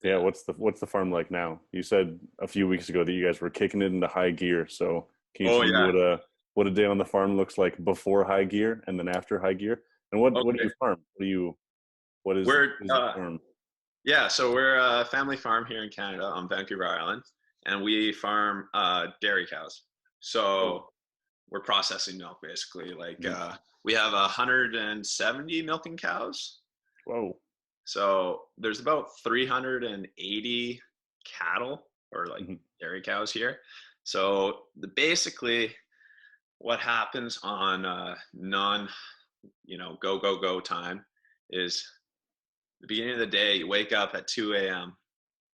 Yeah, what's the farm like now? You said a few weeks ago that you guys were kicking it into high gear. So can you Oh tell me yeah. what a day on the farm looks like before high gear and then after high gear? And what do Okay. you farm? What We're is the farm? yeah, so we're a family farm here in Canada on Vancouver Island, and we farm dairy cows. Oh, So we're processing milk basically. Like mhm. we have 170 milking cows. Whoa. So there's about 380 cattle or like Mhm. dairy cows here. So basically, what happens on non, go go go time is the beginning of the day. You wake up at 2 a.m.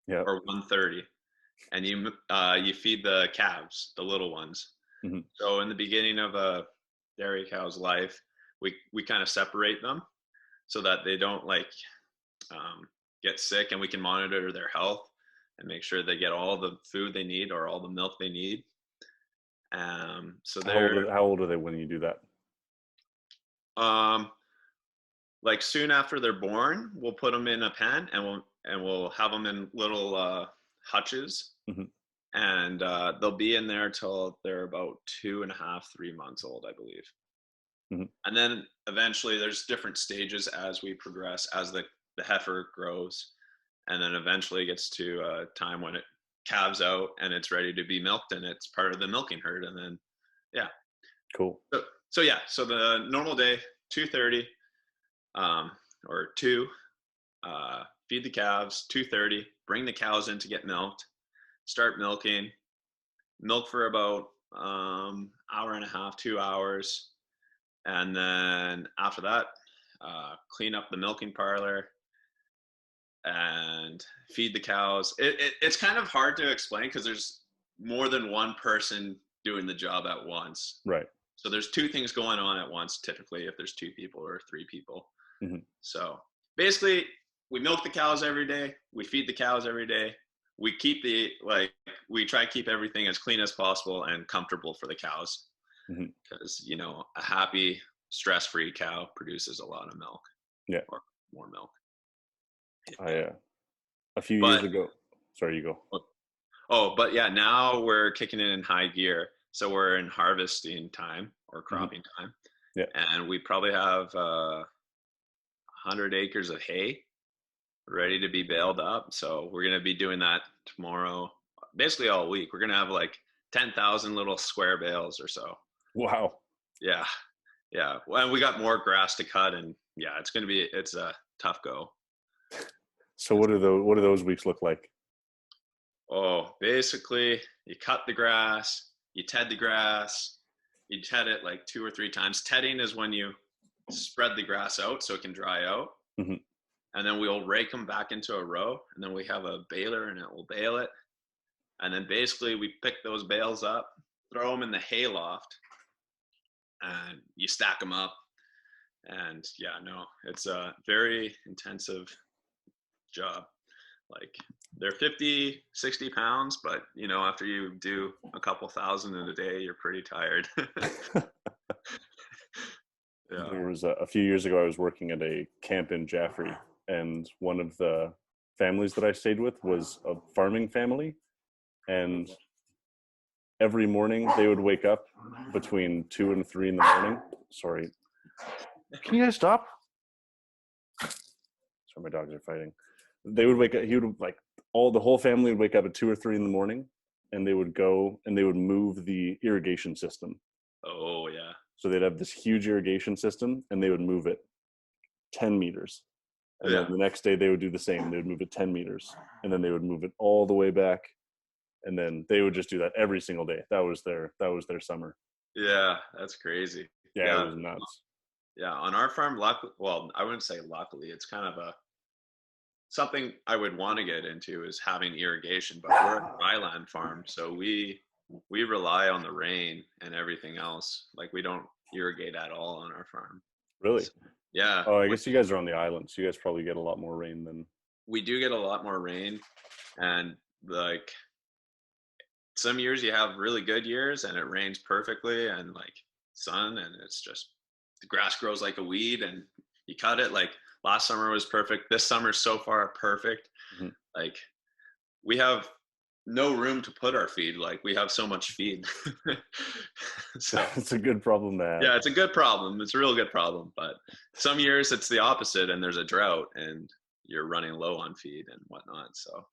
Yeah. or 1:30, and you feed the calves, the little ones. Mhm. So in the beginning of a dairy cow's life, we kind of separate them so that they don't um, get sick, and we can monitor their health and make sure they get all the food they need or all the milk they need. So they're How old are they when you do that? um, like soon after they're born, we'll put them in a pen and we'll have them in little hutches, Mhm. and they'll be in there till they're about 2.5, 3 months old, I believe. Mhm. And then eventually there's different stages as we progress, as the heifer grows, and then eventually it gets to a time when it calves out and it's ready to be milked and it's part of the milking herd. And then yeah, Cool. so yeah, so the normal day, 2:30 um, or 2, feed the calves. 2:30, bring the cows in to get milked, start milking, milk for about hour and a half, 2 hours, and then after that, clean up the milking parlor and feed the cows. It's kind of hard to explain because there's more than one person doing the job at once. Right. So there's two things going on at once, typically, if there's two people or three people. Mhm. So basically, we milk the cows every day. We feed the cows every day. We keep we try to keep everything as clean as possible and comfortable for the cows Mhm. because, a happy, stress-free cow produces a lot of milk Yeah. or more milk. I a few years But ago. Sorry, you go. but yeah, now we're kicking it in high gear. So we're in harvesting time or Mhm. cropping time, Yeah. and we probably have 100 acres of hay ready to be baled up. So we're going to be doing that tomorrow, basically all week. We're going to have like 10,000 little square bales or so. Wow. Yeah. Yeah. Well, and we got more grass to cut, and yeah, it's a tough go. So It's, what do those weeks look like? basically you cut the grass, you ted the grass, you ted it like 2 or 3 times. Tedding is when you spread the grass out so it can dry out. Mhm. And then we'll rake them back into a row, and then we have a baler and it will bale it. And then basically we pick those bales up, throw them in the hay loft, and you stack them up. And yeah, no, it's a very intensive job. Like they're 50, 60 pounds, but after you do a couple thousand in a day, you're pretty tired. Yeah. There was a few years ago, I was working at a camp in Jaffrey, and one of the families that I stayed with was a farming family. And every morning they would wake up between 2 and 3 in the morning. Sorry. Can you guys stop? Sorry, my dogs are fighting. They would wake up, he would like the whole family would wake up at 2 or 3 in the morning, and they would go and they would move the irrigation system. Oh yeah. So they'd have this huge irrigation system and they would move it 10 meters. And then Yeah. the next day they would do the same. They would move it 10 meters. And then they would move it all the way back. And then they would just do that every single day. That was their summer. Yeah. That's crazy. Yeah, it Yeah. was nuts. Yeah. On our farm, well, I wouldn't say luckily, it's kind of something I would want to get into is having irrigation, but we're a dryland farm, so we rely on the rain and everything else. Like we don't irrigate at all on our farm. Really? So, yeah, Oh, I guess you guys are on the island, so you guys probably get a lot more rain than. we do get a lot more rain, and like some years you have really good years and it rains perfectly and like sun, and it's just the grass grows like a weed and you cut it. Like last summer was perfect. This summer so far perfect. Mhm. Like we have no room to put our feed. Like we have so much feed. So It's a good problem to have. yeah, it's a good problem. It's a real good problem. But some years it's the opposite and there's a drought and you're running low on feed and whatnot. So